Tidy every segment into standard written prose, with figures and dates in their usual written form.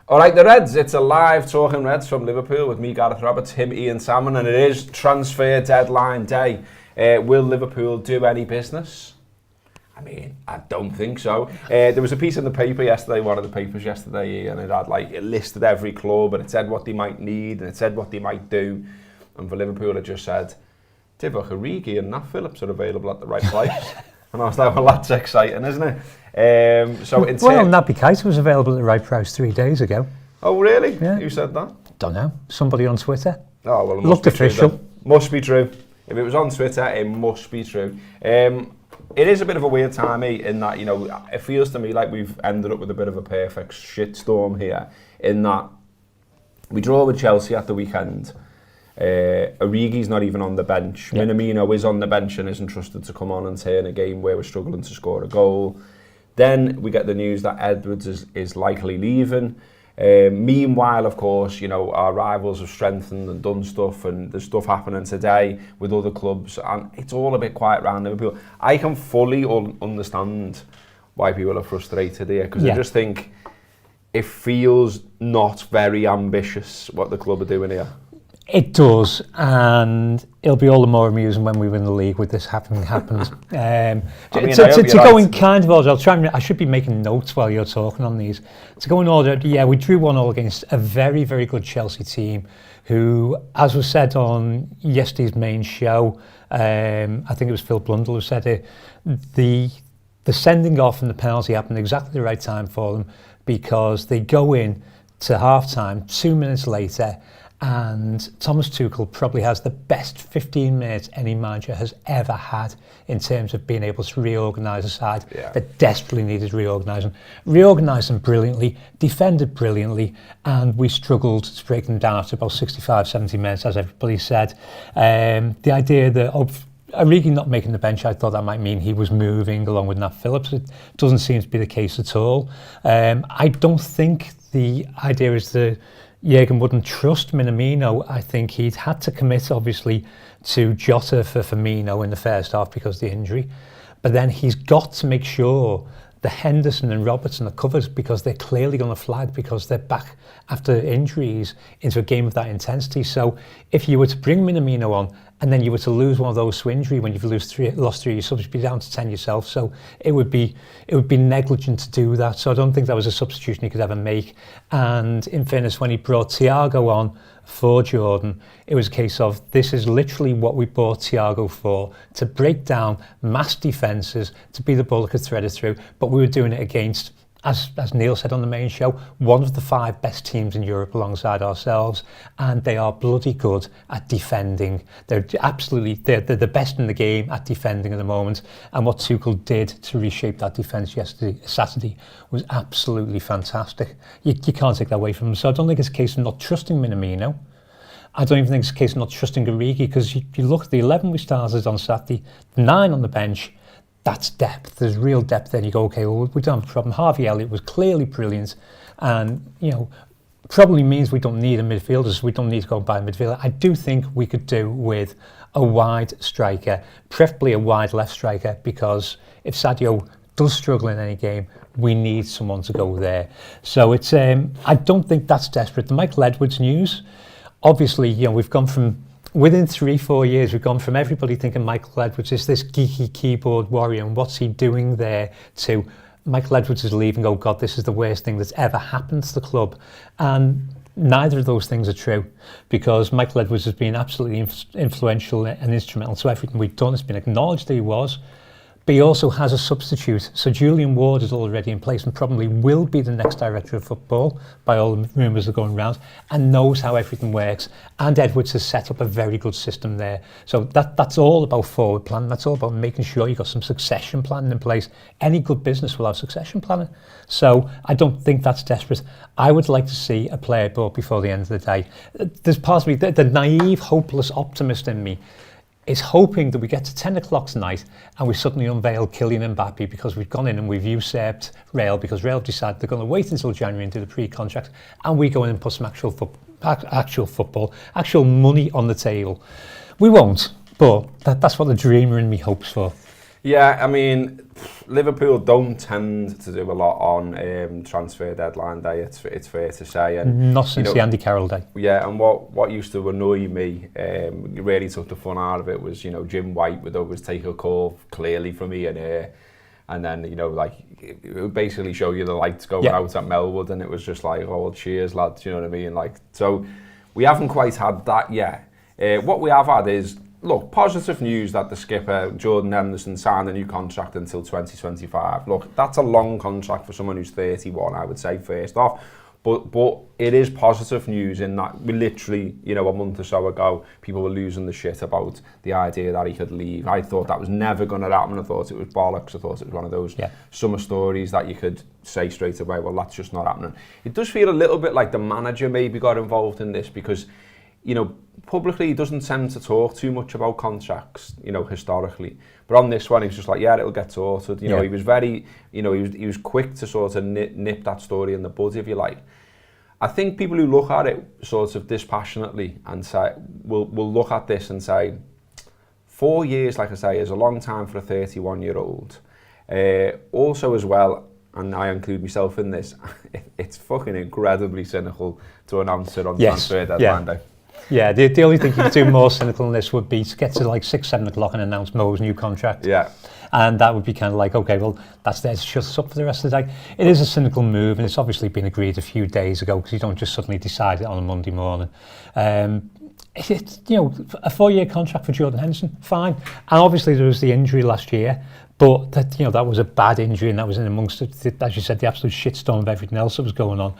All right, the Reds. It's a live Talking Reds from Liverpool with me, Gareth Roberts, him, Ian Salmon, and it is transfer deadline day. Will Liverpool do any business? I mean, I don't think so. There was a piece in the paper yesterday, one of the papers yesterday, and it had it listed every club, and it said what they might need, and it said what they might do. And for Liverpool, it just said, Divock Origi and Nat Phillips are available at the right price. And I was like, well, that's exciting, isn't it? Naby Keita was available at the right price 3 days ago. Oh, really? Yeah. Who said that? Don't know. Somebody on Twitter. Oh, well, it looked official. Must be true. If it was on Twitter, it must be true. It is a bit of a weird time in that, it feels to me like we've ended up with a bit of a perfect shitstorm here, in that we draw with Chelsea at the weekend. Origi's not even on the bench. Yep. Minamino is on the bench and isn't trusted to come on and turn a game where we're struggling to score a goal. Then we get the news that Edwards is likely leaving. Meanwhile, of course, our rivals have strengthened and done stuff, and there's stuff happening today with other clubs, and it's all a bit quiet around Liverpool. I can fully understand why people are frustrated here, because I just think it feels not very ambitious what the club are doing here. It does, and it'll be all the more amusing when we win the league with this happens. To go in kind of order, I should be making notes while you're talking on these. To go in order, we drew 1-1 against a very, very good Chelsea team who, as was said on yesterday's main show, I think it was Phil Blundell who said it, the sending off and the penalty happened exactly the right time for them, because they go in to half-time 2 minutes later, and Thomas Tuchel probably has the best 15 minutes any manager has ever had in terms of being able to reorganise a side that desperately needed reorganising. Reorganised them brilliantly, defended brilliantly, and we struggled to break them down after about 65, 70 minutes, as everybody said. The idea that of Origi not making the bench, I thought that might mean he was moving along with Nat Phillips. It doesn't seem to be the case at all. I don't think the idea is that Jurgen wouldn't trust Minamino. I think he'd had to commit, obviously, to Jota for Firmino in the first half because of the injury. But then he's got to make sure the Henderson and Robertson are covered, because they're clearly going to flag because they're back after injuries into a game of that intensity. So if you were to bring Minamino on and then you were to lose one of those to injury when you've lost three of your subs, you'd be down to 10 yourself. So it would be negligent to do that. So I don't think that was a substitution he could ever make. And in fairness, when he brought Thiago on for Jordan, it was a case of, this is literally what we bought Thiago for, to break down mass defences, to be the ball that could thread it through. But we were doing it against, as Neil said on the main show, one of the 5 best teams in Europe alongside ourselves, and they are bloody good at defending. They're the best in the game at defending at the moment, and what Tuchel did to reshape that defence Saturday was absolutely fantastic. You can't take that away from them. So I don't think it's a case of not trusting Minamino. I don't even think it's a case of not trusting Origi, because you look at the 11 we started on Saturday, 9 on the bench. That's depth. There's real depth there. And you go, okay, well, we don't have a problem. Harvey Elliott was clearly brilliant, and probably means we don't need a midfielder, so we don't need to go and buy a midfielder. I do think we could do with a wide striker, preferably a wide left striker, because if Sadio does struggle in any game, we need someone to go there. So it's I don't think that's desperate. The Michael Edwards news, obviously, we've gone from, within 3-4 years, we've gone from everybody thinking Michael Edwards is this geeky keyboard warrior and what's he doing there, to Michael Edwards is leaving, oh God, this is the worst thing that's ever happened to the club. And neither of those things are true, because Michael Edwards has been absolutely influential and instrumental to everything we've done. It's been acknowledged that he was. But he also has a substitute. So Julian Ward is already in place and probably will be the next director of football, by all the rumours that are going around, and knows how everything works. And Edwards has set up a very good system there. So that's all about forward planning. That's all about making sure you've got some succession planning in place. Any good business will have succession planning. So I don't think that's desperate. I would like to see a player bought before the end of the day. There's part of me, the naive, hopeless optimist in me, is hoping that we get to 10 o'clock tonight and we suddenly unveil Kylian Mbappe, because we've gone in and we've usurped Real, because Real decided they're going to wait until January and do the pre-contract, and we go in and put some actual football, actual money on the table. We won't, but that's what the dreamer in me hopes for. Yeah, I mean, Liverpool don't tend to do a lot on transfer deadline day, it's fair to say. And, not since the Andy Carroll day. Yeah, and what used to annoy me, really took the fun out of it, was, Jim White would always take a call clearly from Ian and then, it would basically show you the lights going out at Melwood, and it was just like, oh, well, cheers, lads, you know what I mean? So we haven't quite had that yet. What we have had is, look, positive news that the skipper, Jordan Henderson, signed a new contract until 2025. Look, that's a long contract for someone who's 31, I would say, first off. But it is positive news in that we literally, a month or so ago, people were losing the shit about the idea that he could leave. I thought that was never going to happen. I thought it was bollocks. I thought it was one of those summer stories that you could say straight away, well, that's just not happening. It does feel a little bit like the manager maybe got involved in this because, publicly he doesn't tend to talk too much about contracts, historically. But on this one, he was just like, yeah, it'll get sorted. He was very, he was quick to sort of nip that story in the bud, if you like. I think people who look at it sort of dispassionately and say, will look at this and say, 4 years, like I say, is a long time for a 31-year-old. Also as well, and I include myself in this, it's fucking incredibly cynical to announce it on transfer deadline day. Yeah, the only thing you could do more cynical than this would be to get to like 6, 7 o'clock and announce Mo's new contract. Yeah. And that would be kind of like, okay, well, that's there to shut us up for the rest of the day. It is a cynical move, and it's obviously been agreed a few days ago because you don't just suddenly decide it on a Monday morning. It's, a 4-year contract for Jordan Henderson, fine. And obviously there was the injury last year, but that, that was a bad injury, and that was in amongst, as you said, the absolute shitstorm of everything else that was going on.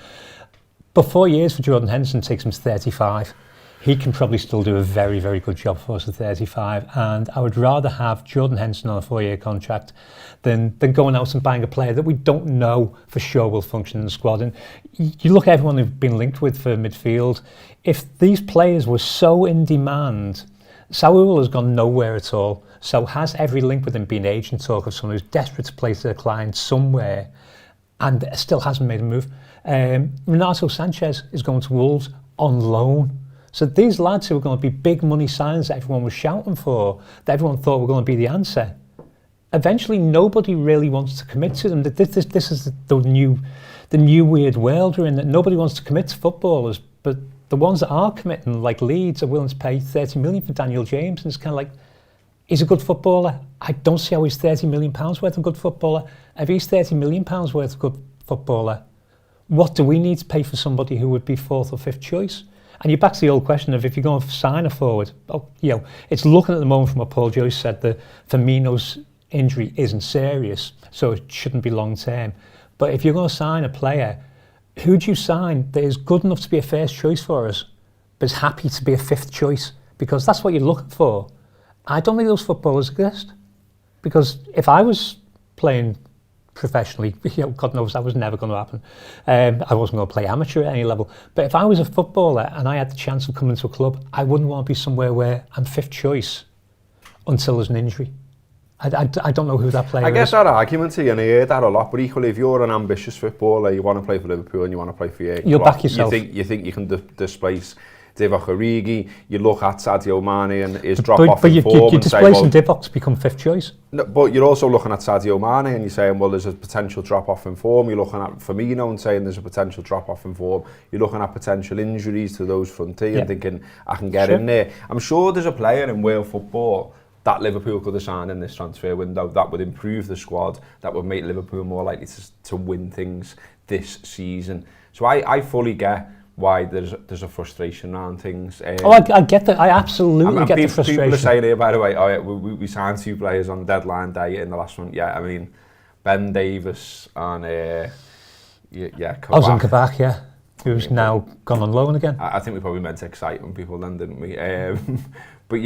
But 4 years for Jordan Henderson takes him to 35. He can probably still do a very, very good job for us at 35, and I would rather have Jordan Henderson on a 4-year contract than going out and buying a player that we don't know for sure will function in the squad. And you look at everyone who've been linked with for midfield, if these players were so in demand, Saul has gone nowhere at all. So has every link with him been agent talk of someone who's desperate to place their client somewhere and still hasn't made a move? Renato Sanchez is going to Wolves on loan. So these lads who are going to be big money signings that everyone was shouting for, that everyone thought were going to be the answer, eventually nobody really wants to commit to them. This is the new weird world we're in, that nobody wants to commit to footballers, but the ones that are committing, like Leeds, are willing to pay 30 million for Daniel James, and it's kind of like, he's a good footballer. I don't see how he's 30 million pounds worth of good footballer. If he's 30 million pounds worth of good footballer, what do we need to pay for somebody who would be 4th or 5th choice? And you're back to the old question of if you're going to sign a forward, it's looking at the moment from what Paul Joyce said, that Firmino's injury isn't serious, so it shouldn't be long term. But if you're going to sign a player, who do you sign that is good enough to be a first choice for us, but is happy to be a 5th choice? Because that's what you're looking for. I don't think those footballers exist. Because if I was playing professionally, God knows that was never going to happen. I wasn't going to play amateur at any level. But if I was a footballer and I had the chance of coming to a club, I wouldn't want to be somewhere where I'm 5th choice until there's an injury. I don't know who that player is. I guess that argument, and I hear that a lot, but equally if you're an ambitious footballer, you want to play for Liverpool and you want to play for your You'll club, back yourself. You think you can displace Divock Origi, you look at Sadio Mane and his drop-off in form. You're displacing Divock to become 5th choice. No, but you're also looking at Sadio Mane and you're saying, well, there's a potential drop-off in form. You're looking at Firmino and saying there's a potential drop-off in form. You're looking at potential injuries to those front three and thinking, I can get in there. I'm sure there's a player in world football that Liverpool could have signed in this transfer window that would improve the squad, that would make Liverpool more likely to win things this season. So I fully get why there's a frustration around things. I get that. I absolutely get the frustration. People are saying here, by the way, we signed 2 players on the deadline day in the last one. Yeah, I mean, Ben Davies and Ozan Kabak, who's now gone on loan again. I think we probably meant to excite people then, didn't we? But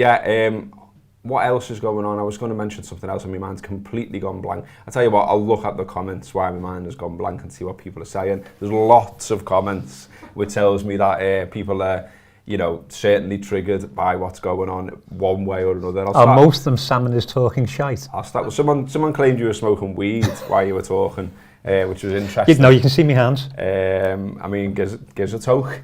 what else is going on? I was going to mention something else and my mind's completely gone blank. I'll tell you what, I'll look at the comments why my mind has gone blank and see what people are saying. There's lots of comments which tells me that people are, certainly triggered by what's going on one way or another. Most of them, Salmon is talking shite. I'll start with someone claimed you were smoking weed while you were talking, which was interesting. You can see my hands. I mean, gives a talk.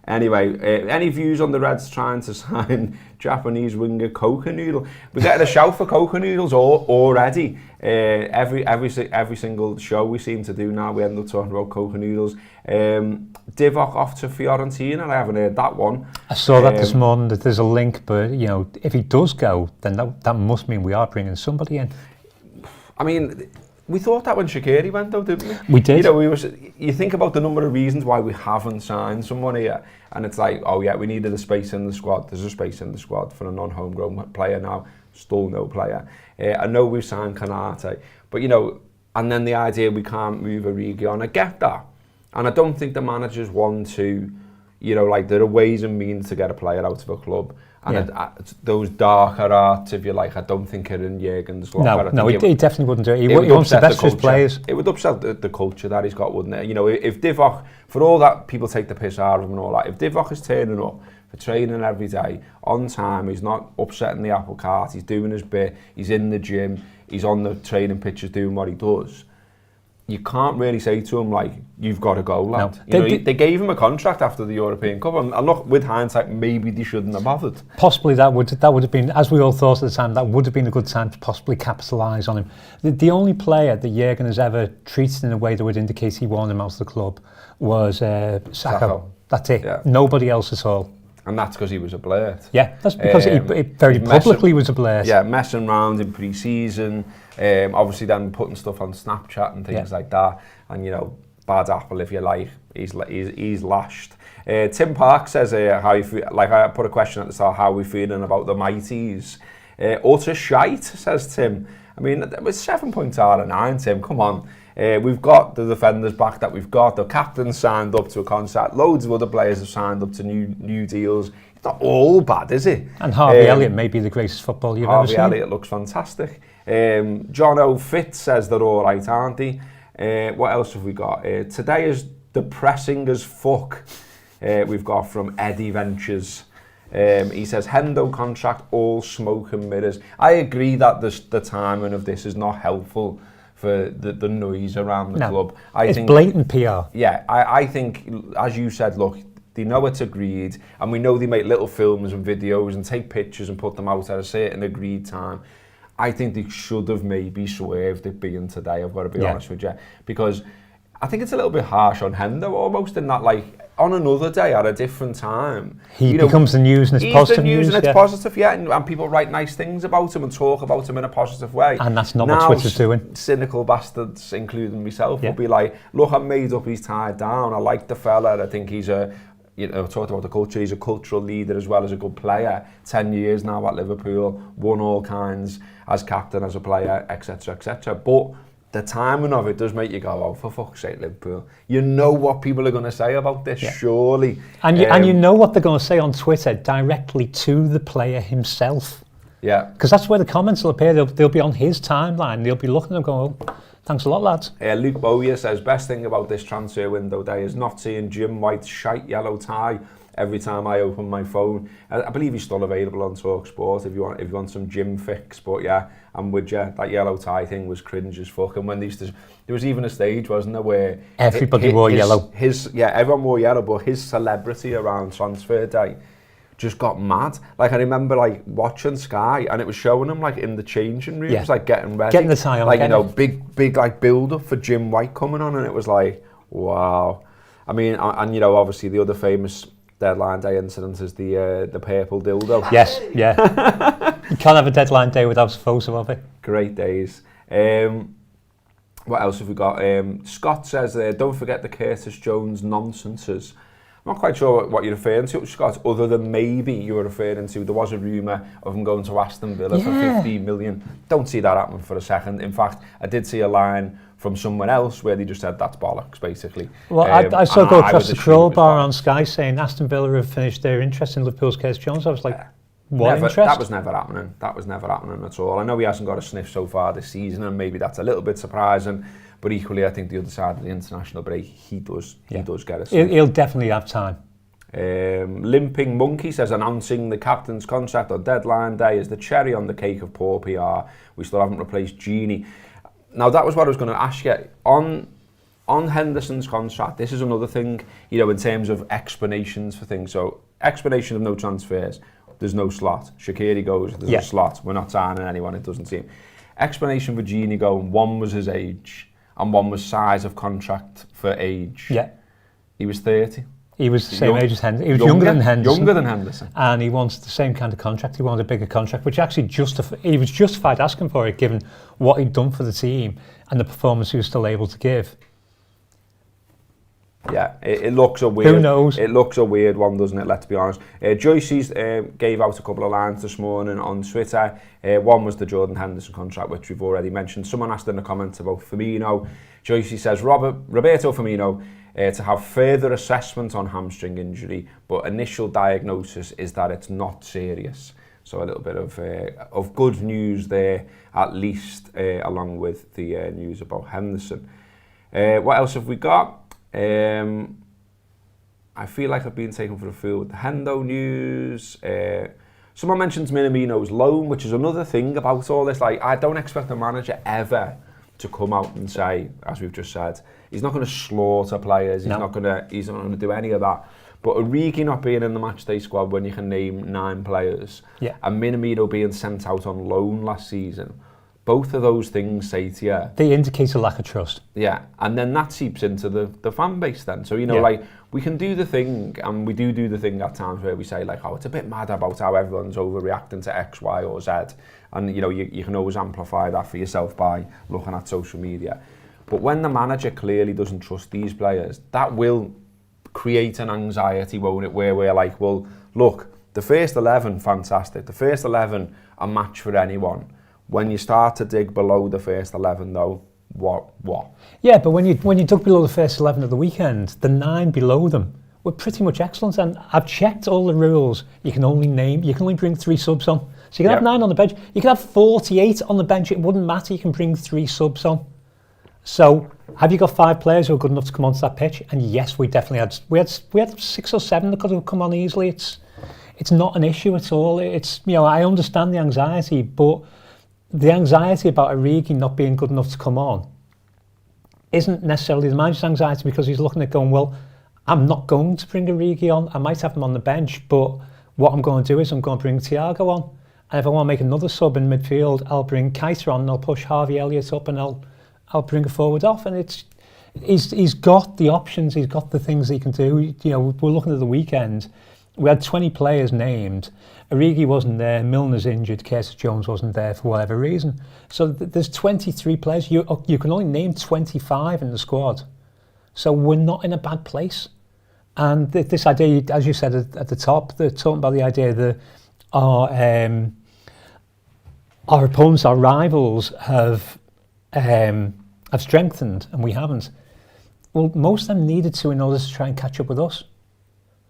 Anyway, any views on the Reds trying to sign Japanese winger Coca Noodle? We're getting a shout for Coca Noodles already. Every single show we seem to do now, we end up talking about Coca Noodles. Divock off to Fiorentina. I haven't heard that one. I saw that this morning, that there's a link, but you know, if he does go, then that must mean we are bringing somebody in. I mean, we thought that when Shaqiri went, though, didn't we? We did. You know, you think about the number of reasons why we haven't signed someone here, and it's like, oh yeah, we needed a space in the squad. There's a space in the squad for a non-homegrown player now. Still no player. I know we've signed Kanate, but you know, and then the idea we can't move Origi on. I get that, and I don't think the managers want to. You know, like there are ways and means to get a player out of a club. And those darker arts, if you like, I don't think are in Jurgen's locker. No, he definitely wouldn't do it. He wants the best for his players. It would upset the culture that he's got, wouldn't it? You know, if Divock, for all that people take the piss out of him and all that, if Divock is turning up for training every day, on time, he's not upsetting the apple cart, he's doing his bit, he's in the gym, he's on the training pitches doing what he does, you can't really say to him, like, you've got to go, lad. No. They gave him a contract after the European Cup, and look, with hindsight, maybe they shouldn't have bothered. Possibly that would have been, as we all thought at the time, that would have been a good time to possibly capitalise on him. The only player that Jurgen has ever treated in a way that would indicate he wanted him out of the club was Sacco. That's it. Yeah. Nobody else at all. And that's because he was a blurt. Yeah, that's because he very publicly was a blurt. Yeah, messing around in pre-season, obviously then putting stuff on Snapchat and things like that. And, you know, bad apple, if you like, he's lashed. Tim Park says, how you feel, like I put a question at the start, how are we feeling about the Mighties? Utter shite, says Tim. I mean, it was 7 points out of 9, Tim, come on. We've got the defenders back that we've got. The captain signed up to a contract. Loads of other players have signed up to new deals. It's not all bad, is it? And Harvey Elliott may be the greatest footballer you've ever seen. Harvey Elliott looks fantastic. John O'Fitz says they're all right, aren't they? What else have we got? Today is depressing as fuck. We've got from Eddie Ventures. He says, Hendo contract, all smoke and mirrors. I agree that the timing of this is not helpful for the noise around the club. It's blatant PR. Yeah, I think, as you said, look, they know it's agreed, and we know they make little films and videos and take pictures and put them out at a certain agreed time. I think they should have maybe swerved it being today, I've got to be honest with you, because I think it's a little bit harsh on Hendo almost, in that, like, on another day at a different time, he becomes the news, and it's positive news. And it's positive, and people write nice things about him and talk about him in a positive way. And that's not what Twitter's doing. Cynical bastards, including myself, will be like, look, I'm made up, he's tied down. I like the fella. I think he's talked about the culture. He's a cultural leader as well as a good player. 10 years now at Liverpool, won all kinds as captain, as a player, etc., etc. But the timing of it does make you go, oh, for fuck's sake, Liverpool. You know what people are going to say about this, surely. And you know what they're going to say on Twitter directly to the player himself. Yeah. Because that's where the comments will appear. They'll be on his timeline. They'll be looking and going, oh, thanks a lot, lads. Luke Bowyer says, best thing about this transfer window day is not seeing Jim White's shite yellow tie every time I open my phone. I believe he's still available on TalkSport if you want some gym fix. But yeah, I'm with you. That yellow tie thing was cringe as fuck. And when there was even a stage, wasn't there, where everybody wore yellow. Everyone wore yellow, but his celebrity around transfer day just got mad. Like, I remember, like, watching Sky, and it was showing him, like, in the changing rooms, like, getting ready, getting the tie on, like, you know, big like build up for Jim White coming on, and it was like, wow. I mean, and you know, obviously the other famous deadline day incident is the purple dildo. Yes, yeah. You can't have a deadline day without a photo of it. Great days. What else have we got? Scott says, don't forget the Curtis Jones nonsenses. I'm not quite sure what you're referring to, Scott, other than maybe you were referring to, there was a rumour of him going to Aston Villa for 15 million. Don't see that happening for a second. In fact, I did see a line from someone else where they just said that's bollocks, basically. Well, I saw go across the crowbar on Sky saying Aston Villa have finished their interest in Liverpool's Curtis Jones. I was like, what interest? That was never happening. That was never happening at all. I know he hasn't got a sniff so far this season, and maybe that's a little bit surprising. But equally, I think the other side of the international break, he does get us. He'll definitely have time. Limping Monkey says, announcing the captain's contract on deadline day is the cherry on the cake of poor PR. We still haven't replaced Genie. Now, that was what I was going to ask you. On on Henderson's contract, this is another thing, you know, in terms of explanations for things. So, explanation of no transfers, there's no slot. Shaqiri goes, there's a slot. We're not signing anyone, it doesn't seem. Explanation for Gini going, one was his age, and one was size of contract for age. Yeah. He was 30. He was the same age as Henderson. He was younger than Henderson. Younger than Henderson. And he wants the same kind of contract. He wanted a bigger contract, which actually he was justified asking for it, given what he'd done for the team and the performance he was still able to give. Yeah, it looks a weird. Who knows? It looks a weird one, doesn't it? Let's be honest. Joyce's gave out a couple of lines this morning on Twitter. One was the Jordan Henderson contract, which we've already mentioned. Someone asked in the comments about Firmino. Joyce says Roberto Firmino to have further assessment on hamstring injury, but initial diagnosis is that it's not serious. So a little bit of good news there, at least, along with the news about Henderson. What else have we got? I feel like I've been taken for a fool with the Hendo news. Someone mentions Minamino's loan, which is another thing about all this. Like, I don't expect the manager ever to come out and say, as we've just said, he's not going to slaughter players. He's not going to do any of that. But Origi not being in the matchday squad when you can name 9 players, and Minamino being sent out on loan last season. Both of those things say to you... They indicate a lack of trust. Yeah, and then that seeps into the fan base then. So, you know, like, we can do the thing, and we do the thing at times where we say, like, oh, it's a bit mad about how everyone's overreacting to X, Y, or Z. And, you know, you can always amplify that for yourself by looking at social media. But when the manager clearly doesn't trust these players, that will create an anxiety, won't it, where we're like, well, look, the first 11, fantastic. The first 11, a match for anyone. When you start to dig below the first 11, though, what? Yeah, but when you dug below the first 11 of the weekend, the 9 below them were pretty much excellent. And I've checked all the rules. You can only bring 3 subs on. So you can have 9 on the bench. You can have 48 on the bench. It wouldn't matter. You can bring 3 subs on. So have you got 5 players who are good enough to come onto that pitch? And yes, we definitely had. We had 6 or 7 that could have come on easily. It's not an issue at all. It's, you know, I understand the anxiety, but the anxiety about Origi not being good enough to come on isn't necessarily the manager's anxiety, because he's looking at going, well, I'm not going to bring Origi on. I might have him on the bench, but what I'm going to do is I'm going to bring Thiago on. And if I want to make another sub in midfield, I'll bring Keita on and I'll push Harvey Elliott up and I'll bring a forward off. And he's got the options, he's got the things he can do. You know, we're looking at the weekend. We had 20 players named. Origi wasn't there, Milner's injured, Curtis Jones wasn't there for whatever reason. So there's 23 players. You can only name 25 in the squad. So we're not in a bad place. And this idea, as you said at the top, they're talking about the idea that our opponents, our rivals, have strengthened and we haven't. Well, most of them needed to in order to try and catch up with us.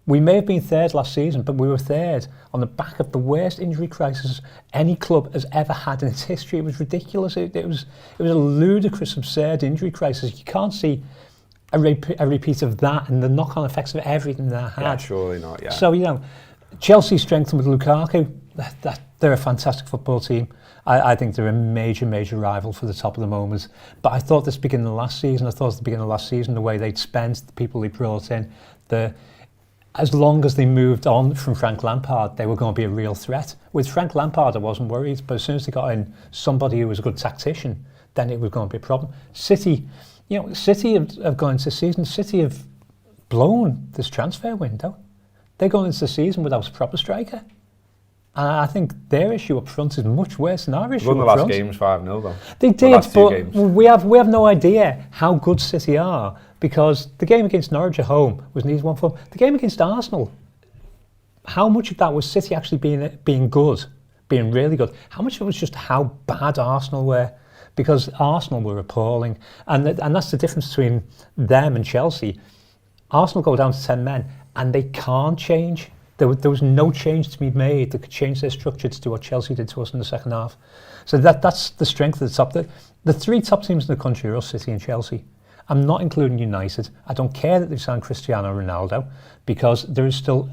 We may have been third last season, but we were third on the back of the worst injury crisis any club has ever had in its history. It was ridiculous. It was a ludicrous, absurd injury crisis. You can't see a repeat of that and the knock-on effects of everything that had. Yeah, surely not, yeah. So, you know, Chelsea strengthened with Lukaku. They're a fantastic football team. I think they're a major, major rival for the top of the moment. But I thought this beginning of last season, the way they'd spent, the people they brought in, as long as they moved on from Frank Lampard, they were going to be a real threat. With Frank Lampard, I wasn't worried, but as soon as they got in somebody who was a good tactician, then it was going to be a problem. City have gone into the season. City have blown this transfer window. They're going into the season without a proper striker. And I think their issue up front is much worse than our issue up front. Won the last games 5-0 though. They did, but we have no idea how good City are, because the game against Norwich at home was an easy one for them. The game against Arsenal, how much of that was City actually being good, being really good? How much of it was just how bad Arsenal were? Because Arsenal were appalling. And that's the difference between them and Chelsea. Arsenal go down to 10 men and they can't change. There was no change to be made that could change their structure to do what Chelsea did to us in the second half. So that's the strength of the top. The 3 top teams in the country are us, City and Chelsea. I'm not including United. I don't care that they've signed Cristiano Ronaldo, because there is still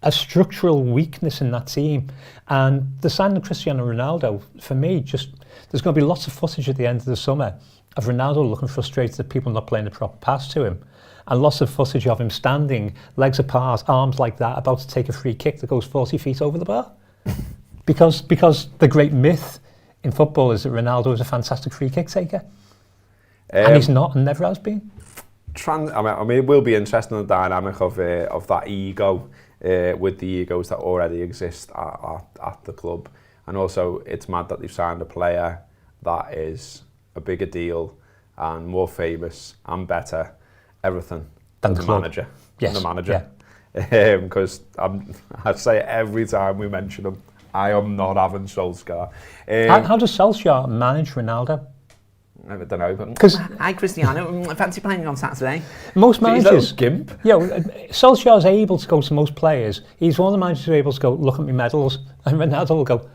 a structural weakness in that team. And the signing of Cristiano Ronaldo, for me, just there's going to be lots of footage at the end of the summer of Ronaldo looking frustrated at people not playing the proper pass to him. And lots of footage of him standing, legs apart, arms like that, about to take a free kick that goes 40 feet over the bar. because the great myth in football is that Ronaldo is a fantastic free kick taker. And he's not and never has been. I mean, it will be interesting, the dynamic of that ego with the egos that already exist at the club. And also, it's mad that they've signed a player that is a bigger deal and more famous and better, everything, than the manager. Yes. The manager. Because I say it every time we mention him, I am not having Solskjaer. How does Solskjaer manage Ronaldo? I don't know. Because hi Cristiano, I fancy playing on Saturday. Most managers, gimp. Yeah, Solskjaer's able to go to most players. He's one of the managers who are able to go, look at my medals, and Ronaldo will go,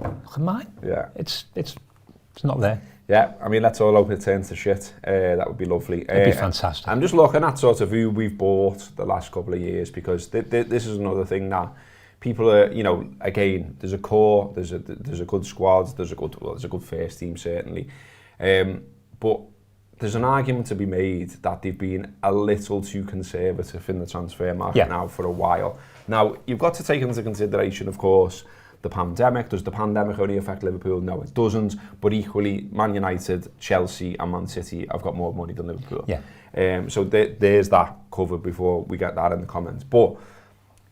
look at mine. Yeah, it's not there. Yeah, I mean, let's all hope it turns to shit. That would be lovely. It'd be fantastic. I'm just looking at sort of who we've bought the last couple of years, because this is another thing that people are, you know, again, there's a core, there's a good squad, there's a good first team certainly. But there's an argument to be made that they've been a little too conservative in the transfer market now for a while. Now, you've got to take into consideration, of course, the pandemic. Does the pandemic only affect Liverpool? No, it doesn't. But equally, Man United, Chelsea and Man City have got more money than Liverpool. Yeah. So there's that covered before we get that in the comments. But,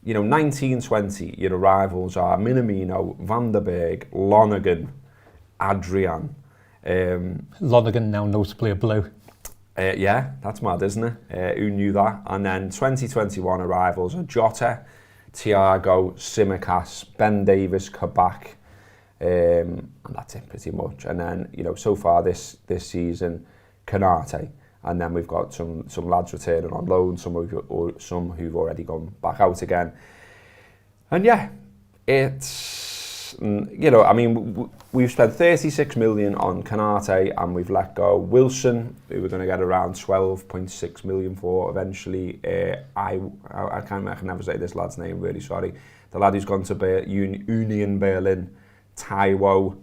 you know, 1920, your rivals are Minamino, Van der Berg, Lonergan, Adrian. Lonergan now notably a blue. Yeah, that's mad, isn't it? Who knew that? And then 2021 arrivals are Jota, Thiago, Tsimikas, Ben Davis, Kabak, and that's it pretty much. And then, you know, so far this season, Kanate, and then we've got some lads returning on loan, some who've already gone back out again. And yeah, it's, you know, I mean, we've spent 36 million on Kanate and we've let go Wilson, who we're going to get around 12.6 million for eventually. I can never say this lad's name, really sorry. The lad who's gone to Union Berlin, Taiwo.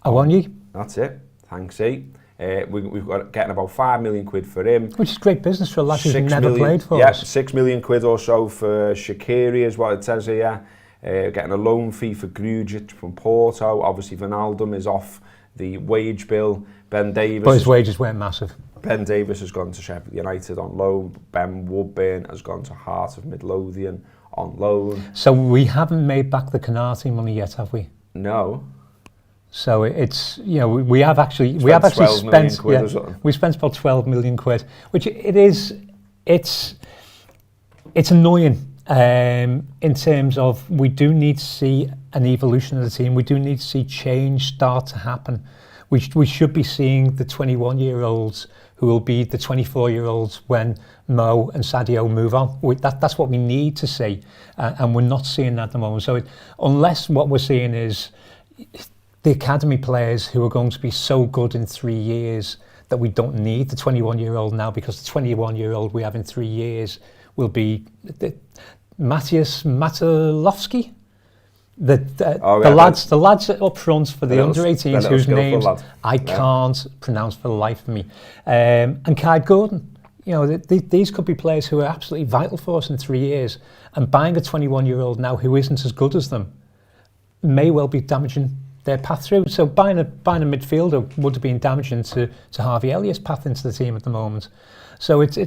Awonyi. That's it, thanks, we've got getting about 5 million quid for him. Which is great business for a lad who's never played for us. Yeah, 6 million quid or so for Shaqiri is what it says here. Getting a loan fee for Grujic from Porto. Obviously, Wijnaldum is off the wage bill. Ben Davis. But his wages weren't massive. Ben Davis has gone to Sheffield United on loan. Ben Woodburn has gone to Heart of Midlothian on loan. So we haven't made back the Canati money yet, have we? No. So it's, you know, we have actually spent we spent about 12 million quid, which it's annoying. In terms of, we do need to see an evolution of the team. We do need to see change start to happen. We should be seeing the 21-year-olds who will be the 24-year-olds when Mo and Sadio move on. That's what we need to see, and we're not seeing that at the moment. So unless what we're seeing is the academy players who are going to be so good in 3 years that we don't need the 21-year-old now, because the 21-year-old we have in 3 years will be Matthias Matulovsky, the lads up front for the under-18s whose names I can't pronounce for the life of me, and Kai Gordon. You know, these could be players who are absolutely vital for us in 3 years, and buying a 21-year-old now who isn't as good as them may well be damaging their path through. So buying a midfielder would have been damaging to Harvey Elliott's path into the team at the moment. So it's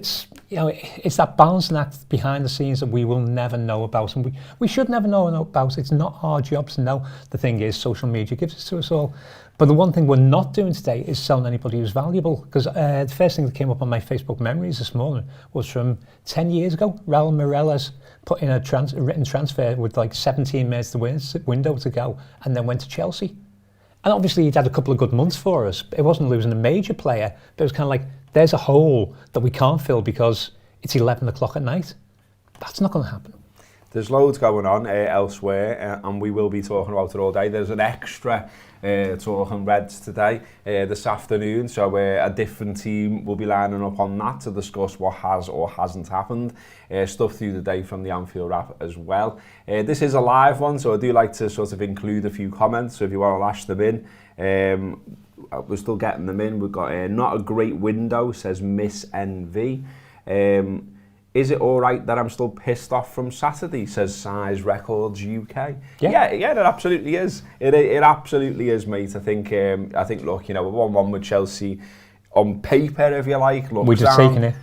you know, it's that balancing act behind the scenes that we will never know about, and we should never know about. It's not our job to know. The thing is, social media gives it to us all. But the one thing we're not doing today is selling anybody who's valuable, because the first thing that came up on my Facebook memories this morning was from 10 years ago. Raul Mireles put in a written transfer with like 17 minutes the window to go, and then went to Chelsea. And obviously he'd had a couple of good months for us. It wasn't losing a major player, but it was kind of like, there's a hole that we can't fill because it's 11 o'clock at night. That's not going to happen. There's loads going on elsewhere, and we will be talking about it all day. There's an extra talking Reds today, this afternoon. So a different team will be lining up on that to discuss what has or hasn't happened. Stuff through the day from the Anfield Wrap as well. This is a live one, so I do like to sort of include a few comments, so if you want to lash them in. We're still getting them in. We've got not a great window, says Miss NV. Is it all right that I'm still pissed off from Saturday, says Size Records UK. Yeah, it absolutely is. It absolutely is, mate. I think look, you know, 1-1 with Chelsea on paper, if you like. We'd have taken it.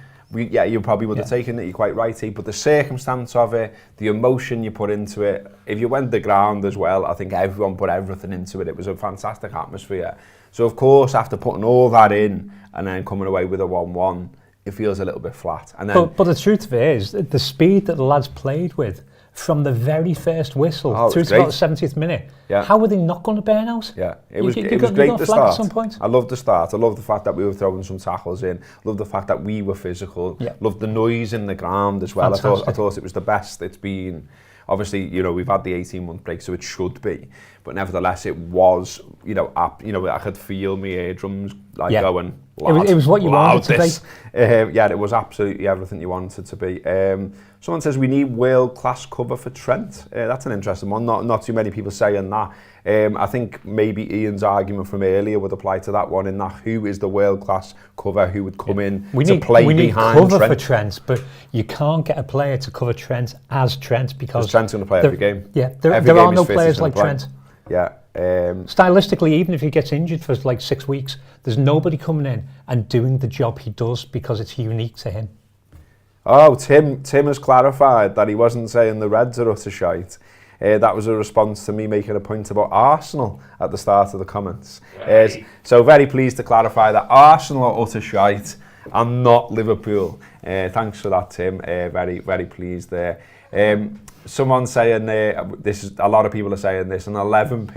You probably would have taken it, you're quite right, but the circumstance of it, the emotion you put into it, if you went the ground as well, I think everyone put everything into it. It was a fantastic atmosphere. So of course, after putting all that in and then coming away with a 1-1, it feels a little bit flat. And then, but the truth of it is, the speed that the lads played with from the very first whistle through to about the 70th minute, how were they not going to burn out? Yeah, it was great to start. At some point? I love the start. I love the fact that we were throwing some tackles in. I love the fact that we were physical. Yeah. Love the noise in the ground as well. I thought it was the best it's been. Obviously, you know, we've had the 18-month break, so it should be. But nevertheless, it was, you know, I could feel my eardrums going. It was what you wanted to be. Yeah, it was absolutely everything you wanted to be. Someone says we need world-class cover for Trent. That's an interesting one. Not too many people saying that. I think maybe Ian's argument from earlier would apply to that one, in that who is the world-class cover who would come in to play behind Trent. We need cover for Trent, but you can't get a player to cover Trent as Trent because Trent's going to play every game. Yeah, there are no players like Trent. Yeah. Stylistically, even if he gets injured for like 6 weeks, there's nobody coming in and doing the job he does because it's unique to him. Oh, Tim has clarified that he wasn't saying the Reds are utter shite. That was a response to me making a point about Arsenal at the start of the comments. So very pleased to clarify that Arsenal are utter shite and not Liverpool. Thanks for that, Tim. Very, very pleased there. Someone saying this is, a lot of people are saying this, an 11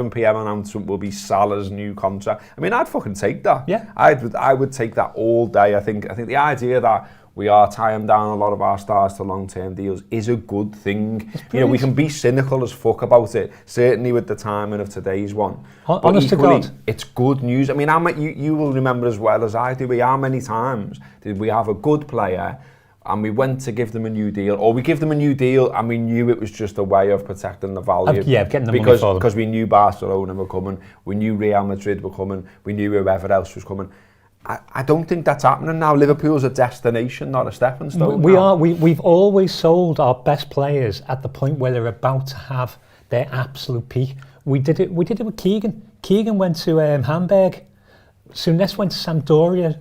p.m. announcement will be Salah's new contract. I mean, I'd fucking take that. Yeah. I would take that all day. I think the idea that we are tying down a lot of our stars to long-term deals is a good thing. You know, we can be cynical as fuck about it, certainly with the timing of today's one. Honest to God, it's good news. I mean, you will remember as well as I do, how many times did we have a good player and we went to give them a new deal, or we give them a new deal and we knew it was just a way of protecting the value. Getting the money for them. Because we knew Barcelona were coming, we knew Real Madrid were coming, we knew whoever else was coming. I don't think that's happening now. Liverpool's a destination, not a stepping stone. We've always sold our best players at the point where they're about to have their absolute peak. We did it with Keegan. Keegan went to Hamburg. Souness went to Sampdoria.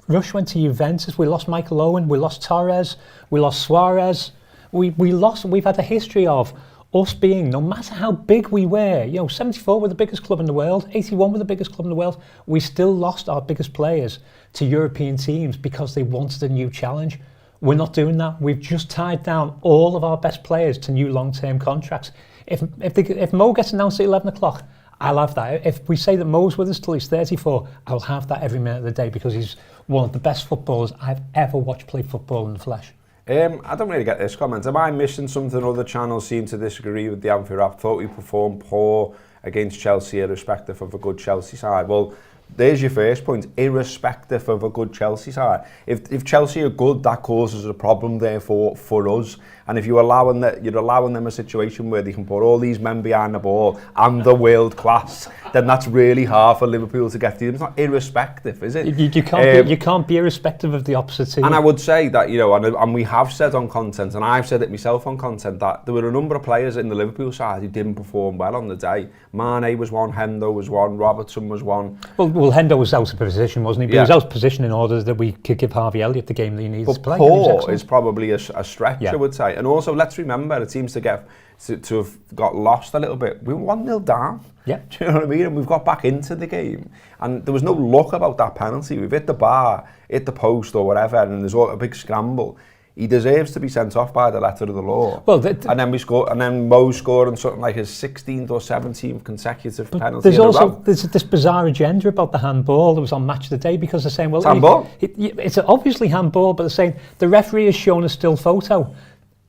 Rush went to Juventus. We lost Michael Owen. We lost Torres. We lost Suarez. We've had a history of us being, no matter how big we were, you know, 74 were the biggest club in the world, 81 were the biggest club in the world, we still lost our biggest players to European teams because they wanted a new challenge. We're not doing that. We've just tied down all of our best players to new long-term contracts. If Mo gets announced at 11 o'clock, I'll have that. If we say that Mo's with us till he's 34, I'll have that every minute of the day because he's one of the best footballers I've ever watched play football in the flesh. I don't really get this comment. Am I missing something? Other channels seem to disagree with the Anfield Wrap. Thought we performed poor against Chelsea, irrespective of a good Chelsea side. Well, there's your first point, irrespective of a good Chelsea side. If Chelsea are good, that causes a problem therefore for us. And if you're allowing them a situation where they can put all these men behind the ball and the world class, then that's really hard for Liverpool to get to them. It's not irrespective, is it? You can't be irrespective of the opposite team. And I would say that, you know, and we have said on content, and I've said it myself on content, that there were a number of players in the Liverpool side who didn't perform well on the day. Mane was one, Hendo was one, Robertson was one. Well, Hendo was out of position, wasn't he? But he was out of position in order that we could give Harvey Elliott the game that he needed to play. Poor is probably a stretch, I would say. And also, let's remember, it seems to have got lost a little bit. We were 1-0 down. Yeah. Do you know what I mean? And we've got back into the game. And there was no luck about that penalty. We've hit the bar, hit the post or whatever, and there's a big scramble. He deserves to be sent off by the letter of the law. Well, and then we score, and then Mo scoring something like his 16th or 17th consecutive penalty. There's this bizarre agenda about the handball that was on Match of the Day because they're saying, well, it's handball. It's obviously handball, but they're saying the referee has shown a still photo,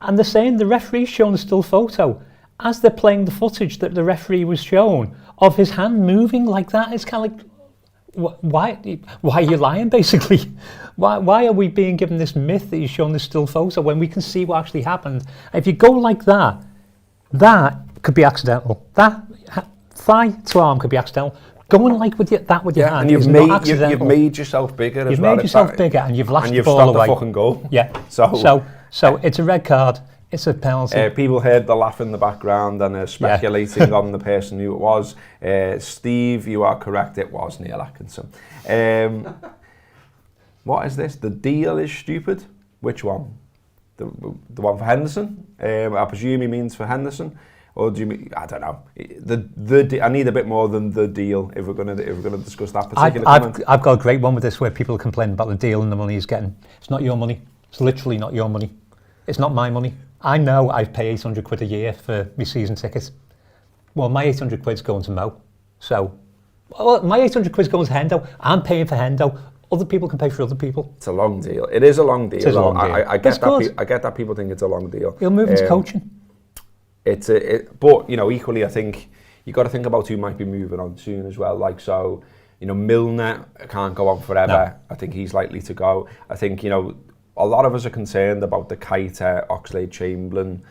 and they're saying the referee's shown a still photo, as they're playing the footage that the referee was shown of his hand moving like that, it's kind of like, why are you lying, basically? Why are we being given this myth that you've shown this still photo when we can see what actually happened? If you go like that, that could be accidental. That thigh to arm could be accidental. Going like with your hand, and you've made yourself bigger. You've made yourself bigger, and you've lashed the ball stopped away. The fucking goal. Yeah. So it's a red card. It's a penalty. People heard the laugh in the background and are speculating on the person who it was. Steve, you are correct. It was Neil Atkinson. What is this? The deal is stupid. Which one? The one for Henderson? I presume he means for Henderson, or do you mean? I don't know. I need a bit more than the deal if we're gonna discuss that particular comment. I've got a great one with this where people complain about the deal and the money he's getting. It's not your money. It's literally not your money. It's not my money. I know I pay 800 quid a year for my season ticket. Well, my 800 quid's going to Mo. So, my 800 quid's going to Hendo. I'm paying for Hendo. Other people can pay for other people. It's a long deal. It is a long deal. It is a long deal. I get that. I get that people think it's a long deal. He'll move into coaching. But equally, I think you got to think about who might be moving on soon as well. Like so, Milner can't go on forever. No. I think he's likely to go. I think a lot of us are concerned about the Keita, Oxlade-Chamberlain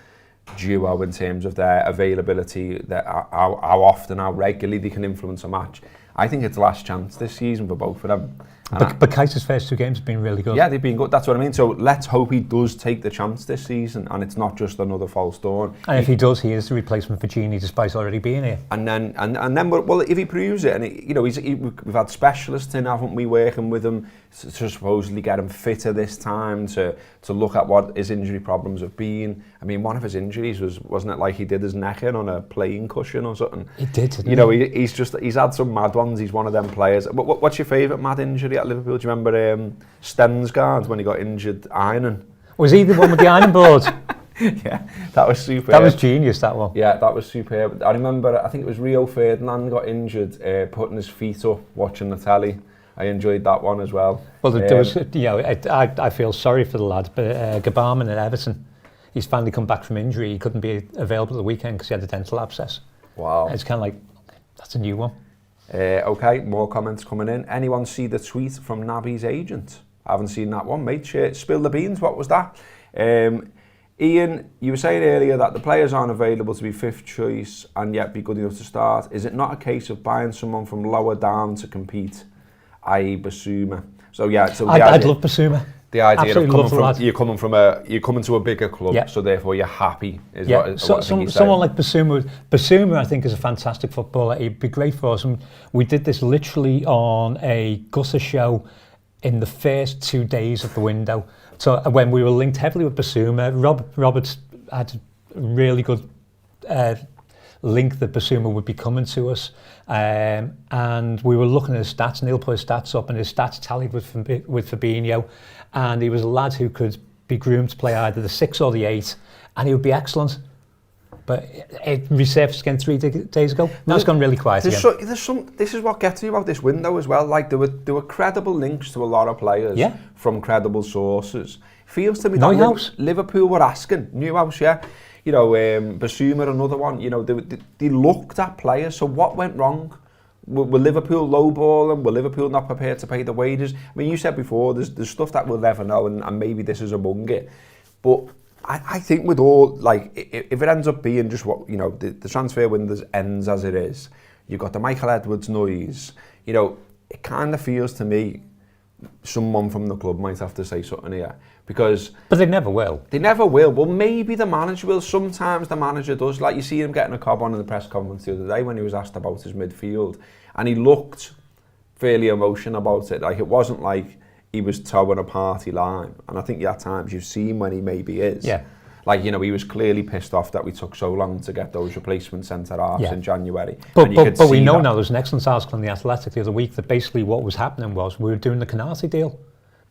duo in terms of their availability, how often, how regularly they can influence a match. I think it's last chance this season for both of them. But Keita's first 2 games have been really good. Yeah, they've been good. That's what I mean. So let's hope he does take the chance this season, and it's not just another false dawn. And if he does, he is the replacement for Gini, despite already being here. And then, well, if he proves it, and we've had specialists in, haven't we, working with him to supposedly get him fitter this time, to look at what his injury problems have been. I mean, one of his injuries wasn't it like he did his neck in on a playing cushion or something? He did, didn't he? He's had some mad ones. He's one of them players. What's your favourite mad injury at Liverpool? Do you remember Stensgaard when he got injured ironing? Was he the one with the ironing board? Yeah, that was superb. That was genius, that one. Yeah, that was superb. I remember, I think it was Rio Ferdinand got injured putting his feet up watching the telly. I enjoyed that one as well. Well, there was, I feel sorry for the lad, but Gabarman at Everton, he's finally come back from injury. He couldn't be available at the weekend because he had a dental abscess. Wow. It's kind of like, that's a new one. Okay, more comments coming in. Anyone see the tweet from Naby's agent? I haven't seen that one, mate. Spill the beans, what was that? Ian, you were saying earlier that the players aren't available to be fifth choice and yet be good enough to start. Is it not a case of buying someone from lower down to compete, i.e. Basuma? So yeah, I'd love Basuma. The idea of you're coming to a bigger club, so therefore you're happy. Someone like Basuma, I think, is a fantastic footballer. He'd be great for us. And we did this literally on a gutter show in the first 2 days of the window. So when we were linked heavily with Basuma, Roberts had a really good link that Basuma would be coming to us, and we were looking at his stats, and he'll put his stats up, and his stats tallied with Fabinho, and he was a lad who could be groomed to play either the 6 or the 8, and he would be excellent. But it resurfaced again 3 days ago. Now it's gone really quiet again. This is what gets me about this window as well. Like there were credible links to a lot of players from credible sources. Feels to me that Liverpool were asking. Newhouse, yeah. Basuma, another one. They looked at players. So what went wrong? Were Liverpool lowballing? Were Liverpool not prepared to pay the wages? I mean, you said before, there's stuff that we'll never know, and maybe this is among it. But I think with all, like, if it ends up being just what, the transfer window ends as it is, you've got the Michael Edwards noise, it kind of feels to me someone from the club might have to say something here. But they never will. They never will. Well, maybe the manager will. Sometimes the manager does. Like you see him getting a cob on in the press conference the other day when he was asked about his midfield. And he looked fairly emotional about it. Like it wasn't like he was towing a party line. And I think at times you've seen when he maybe is. Yeah. Like, he was clearly pissed off that we took so long to get those replacement centre-halves in January. But we know now, there's an excellent article in The Athletic the other week that basically what was happening was we were doing the Canati deal.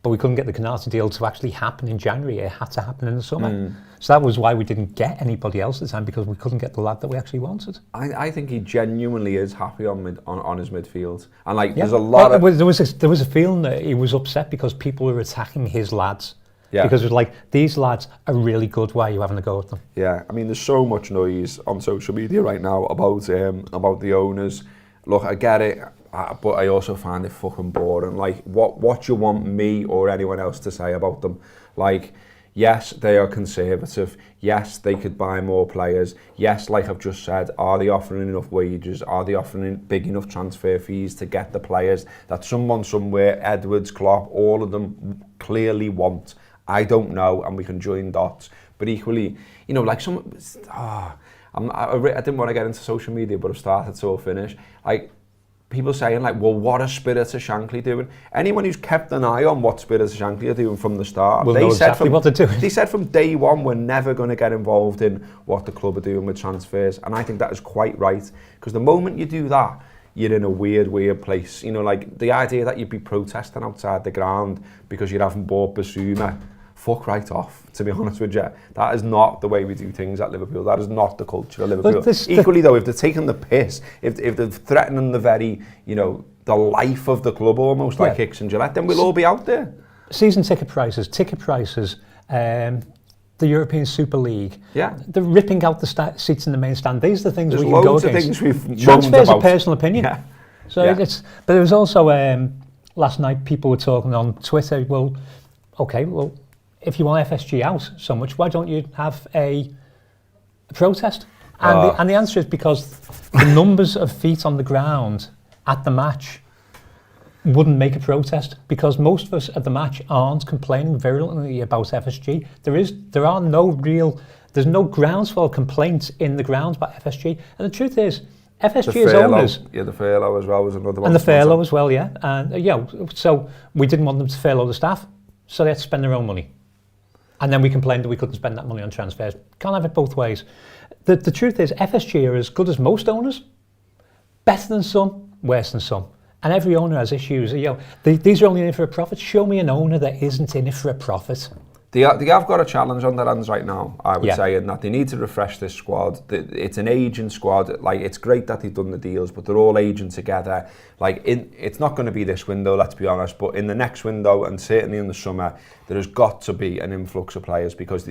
But we couldn't get the Canati deal to actually happen in January. It had to happen in the summer. So that was why we didn't get anybody else at the time, because we couldn't get the lad that we actually wanted. I think he genuinely is happy on his midfield. And there's a lot of... There was a feeling that he was upset because people were attacking his lads. Yeah. Because it was like, these lads are really good, why are you having a go at them? Yeah, I mean, there's so much noise on social media right now about the owners. Look, I get it, but I also find it fucking boring. Like, what do you want me or anyone else to say about them? Like, yes, they are conservative. Yes, they could buy more players. Yes, like I've just said, are they offering enough wages? Are they offering big enough transfer fees to get the players that someone somewhere, Edwards, Klopp, all of them clearly want? I don't know, and we can join dots. But equally, you know, like I didn't want to get into social media, but I've started, so I'll finish. Like, people saying like, well, what are Spirits of Shankly doing? Anyone who's kept an eye on what Spirits of Shankly are doing from the start, they said exactly what they're doing. They said from day one, we're never going to get involved in what the club are doing with transfers. And I think that is quite right. Because the moment you do that, you're in a weird place. You know, like the idea that you'd be protesting outside the ground because you haven't bought Basuma, fuck right off, to be honest with you. That is not the way we do things at Liverpool. That is not the culture of Liverpool. Equally though, if they're taking the piss, if they're threatening the very, you know, the life of the club almost, like Hicks and Gillette, then we'll all be out there. Season ticket prices, the European Super League. Yeah. They're ripping out the seats in the main stand. These are the things There's we can go loads against. of things we've Transfers are personal opinion. Yeah. So it's, but there was also, last night people were talking on Twitter, well, okay, well, if you want FSG out so much, why don't you have a protest? And the answer is because the numbers of feet on the ground at the match wouldn't make a protest, because most of us at the match aren't complaining virulently about FSG. There's no groundswell complaints in the grounds about FSG. And the truth is, FSG as owners... Yeah, the furlough as well was another one. And the furlough as well, yeah. And so we didn't want them to furlough the staff, so they had to spend their own money. And then we complained that we couldn't spend that money on transfers. Can't have it both ways. The truth is, FSG are as good as most owners, better than some, worse than some. And every owner has issues. You know, these are only in it for a profit. Show me an owner that isn't in it for a profit. They have got a challenge on their hands right now, I would say, in that they need to refresh this squad. It's an aging squad. Like, it's great that they've done the deals, but they're all aging together. Like, it's not going to be this window, let's be honest, but in the next window, and certainly in the summer, there has got to be an influx of players, because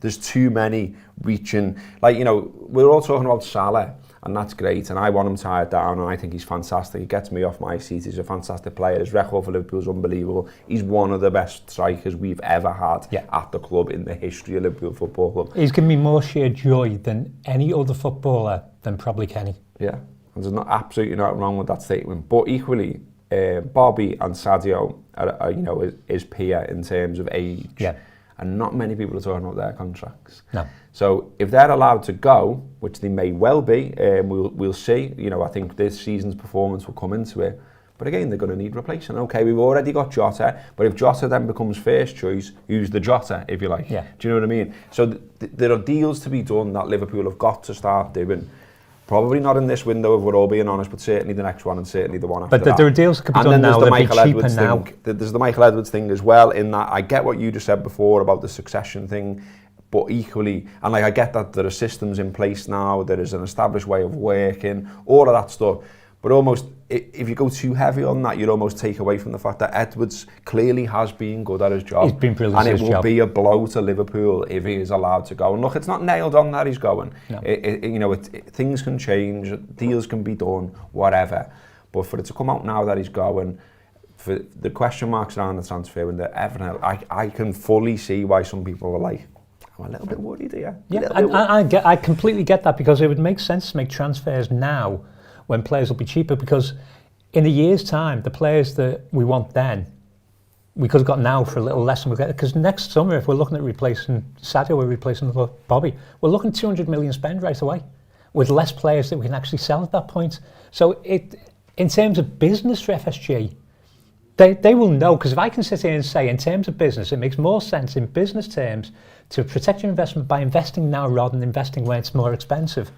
there's too many reaching. Like, you know, we're all talking about Salah, and that's great, and I want him tied down, and I think he's fantastic. He gets me off my seat. He's a fantastic player. His record for Liverpool is unbelievable. He's one of the best strikers we've ever had at the club in the history of Liverpool Football Club. He's given me more sheer joy than any other footballer, than probably Kenny. Yeah, and there's absolutely nothing wrong with that statement. But equally, Bobby and Sadio are you know, is peer in terms of age. Yeah. And not many people are talking about their contracts. No. So if they're allowed to go, which they may well be, we'll see. You know, I think this season's performance will come into it. But again, they're going to need replacement. Okay, we've already got Jota, but if Jota then becomes first choice, who's the Jota, if you like? Yeah. Do you know what I mean? So there are deals to be done that Liverpool have got to start doing. Probably not in this window, if we're all being honest, but certainly the next one and certainly the one after that. But there are deals that could be done now that be cheaper now. There's the Michael Edwards thing as well, in that I get what you just said before about the succession thing, but equally, and like I get that there are systems in place now, there is an established way of working, all of that stuff, but almost, if you go too heavy on that, you'd almost take away from the fact that Edwards clearly has been good at his job. He's been brilliant at his job. And it will be a blow to Liverpool if he is allowed to go. And look, it's not nailed on that he's going. No. You know, things can change, deals can be done, whatever. But for it to come out now that he's going, for the question marks around the transfer window, everything, I can fully see why some people are like, I'm a little bit worried here. Yeah, I completely get that, because it would make sense to make transfers now when players will be cheaper, because in a year's time, the players that we want then, we could have got now for a little less than we get. Because next summer, if we're looking at replacing Sadio, we're replacing Bobby, we're looking at 200 million spend right away, with less players that we can actually sell at that point. So in terms of business for FSG, they will know, because if I can sit here and say, in terms of business, it makes more sense in business terms to protect your investment by investing now rather than investing when it's more expensive.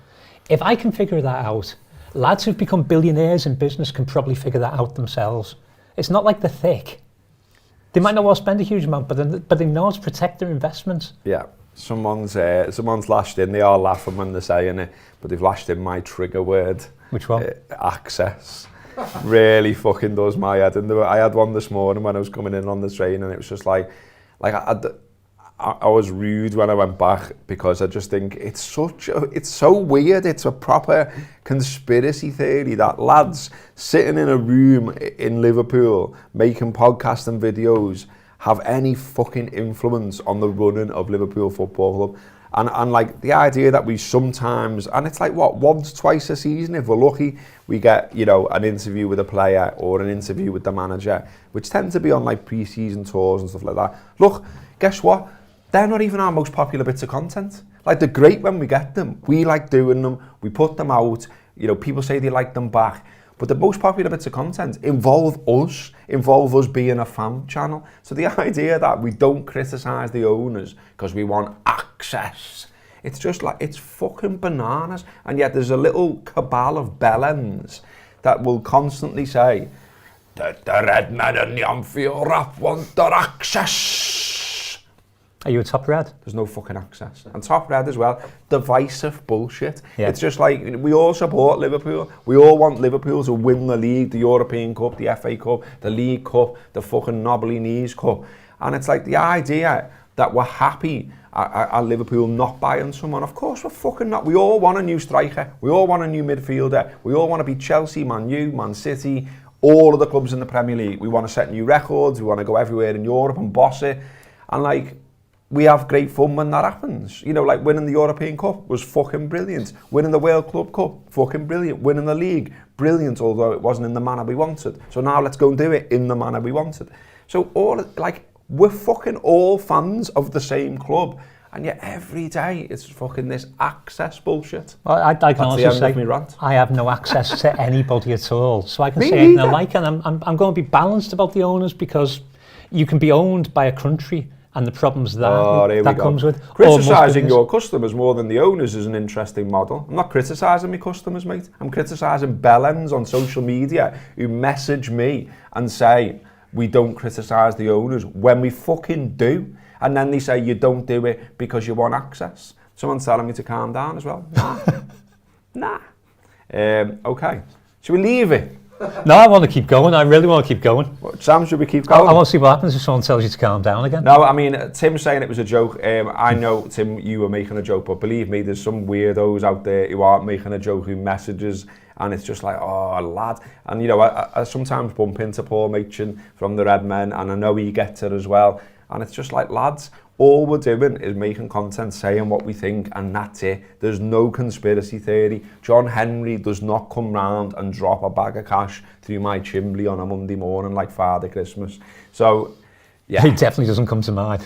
If I can figure that out, lads who've become billionaires in business can probably figure that out themselves. It's not like they're thick. They might not want to spend a huge amount, but they know how to protect their investments. Yeah, someone's lashed in. They are laughing when they're saying it, but they've lashed in my trigger word. Which one? Access. Really fucking does my head in. I had one this morning when I was coming in on the train, and it was just like like I was rude when I went back because I just think it's so weird. It's a proper conspiracy theory that lads sitting in a room in Liverpool making podcasts and videos have any fucking influence on the running of Liverpool Football Club. And like the idea that we sometimes, and it's like what, once, twice a season, if we're lucky, we get, you know, an interview with a player or an interview with the manager, which tend to be on like pre-season tours and stuff like that. Look, guess what? They're not even our most popular bits of content. Like, they're great when we get them. We like doing them. We put them out. You know, people say they like them back. But the most popular bits of content involve us being a fan channel. So the idea that we don't criticise the owners because we want access, it's just like, it's fucking bananas. And yet there's a little cabal of bellends that will constantly say, the red men and the Anfield Wrap want their access. Are you a top red? There's no fucking access. And top red as well. Divisive bullshit. Yeah. It's just like, we all support Liverpool. We all want Liverpool to win the league, the European Cup, the FA Cup, the League Cup, the fucking knobbly knees cup. And it's like the idea that we're happy at Liverpool not buying someone. Of course we're fucking not. We all want a new striker. We all want a new midfielder. We all want to be Chelsea, Man U, Man City, all of the clubs in the Premier League. We want to set new records. We want to go everywhere in Europe and boss it. And like, we have great fun when that happens. You know, like winning the European Cup was fucking brilliant. Winning the World Club Cup, fucking brilliant. Winning the league, brilliant, although it wasn't in the manner we wanted. So now let's go and do it in the manner we wanted. So we're fucking all fans of the same club. And yet every day it's fucking this access bullshit. Well, I can also say I have no access to anybody at all. So I can say anything I like, and I'm going to be balanced about the owners, because you can be owned by a country and the problems that comes with. Criticising your customers more than the owners is an interesting model. I'm not criticising my customers, mate. I'm criticising bellends on social media who message me and say, we don't criticise the owners, when we fucking do. And then they say, you don't do it because you want access. Someone's telling me to calm down as well. Nah. Okay. Should we leave it? No, I want to keep going. I really want to keep going. Sam, should we keep going? I want to see what happens if someone tells you to calm down again. No, I mean, Tim's saying it was a joke. I know, Tim, you were making a joke, but believe me, there's some weirdos out there who aren't making a joke, who messages, and it's just like, oh, lad. And, you know, I sometimes bump into Paul Machin from the Red Men, and I know he gets it as well. And it's just like, lads, all we're doing is making content, saying what we think, and that's it. There's no conspiracy theory. John Henry does not come round and drop a bag of cash through my chimney on a Monday morning like Father Christmas. So, yeah. He definitely doesn't come to mind.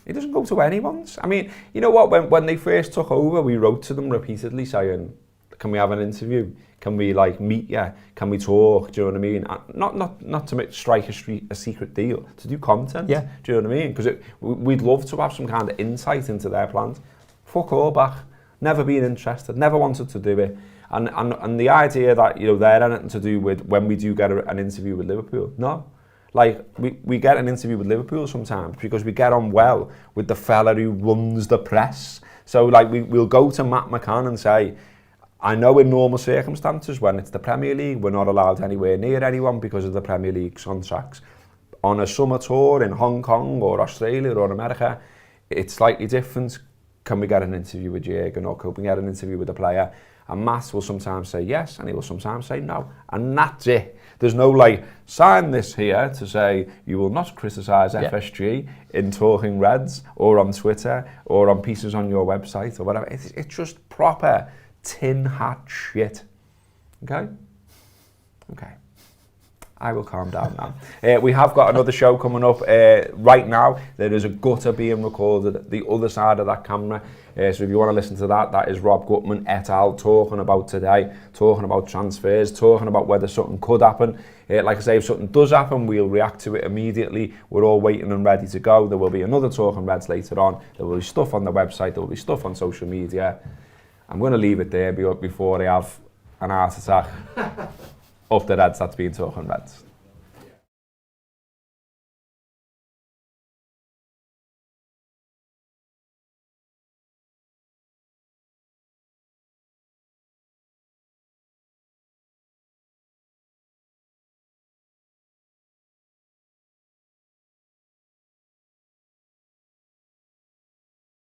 He doesn't go to anyone's. I mean, you know what? When they first took over, we wrote to them repeatedly saying, can we have an interview? Can we like meet you? Can we talk? Do you know what I mean? Not to strike a secret deal, to do content. Yeah. Do you know what I mean? Because we'd love to have some kind of insight into their plans. Fuck all back. Never been interested. Never wanted to do it. And the idea that, you know, they're anything to do with when we do get an interview with Liverpool. No. Like, we get an interview with Liverpool sometimes because we get on well with the fella who runs the press. So like we'll go to Matt McCann and say, I know in normal circumstances, when it's the Premier League, we're not allowed anywhere near anyone because of the Premier League's contracts. On a summer tour in Hong Kong or Australia or America, it's slightly different. Can we get an interview with Jürgen, or can we get an interview with a player? And Matt will sometimes say yes, and he will sometimes say no. And that's it. There's no like, sign this here to say you will not criticise FSG in Talking Reds or on Twitter or on pieces on your website or whatever. It's just proper tin hat shit. Okay? I will calm down now. We have got another show coming up right now. There is a gutter being recorded at the other side of that camera. So if you want to listen to that, that is Rob Gutman et al. Talking about today, talking about transfers, talking about whether something could happen. Like I say, if something does happen, we'll react to it immediately. We're all waiting and ready to go. There will be another Talking Reds later on. There will be stuff on the website. There will be stuff on social media. I'm going to leave it there before I have an heart attack of the Reds that's been Talking Reds.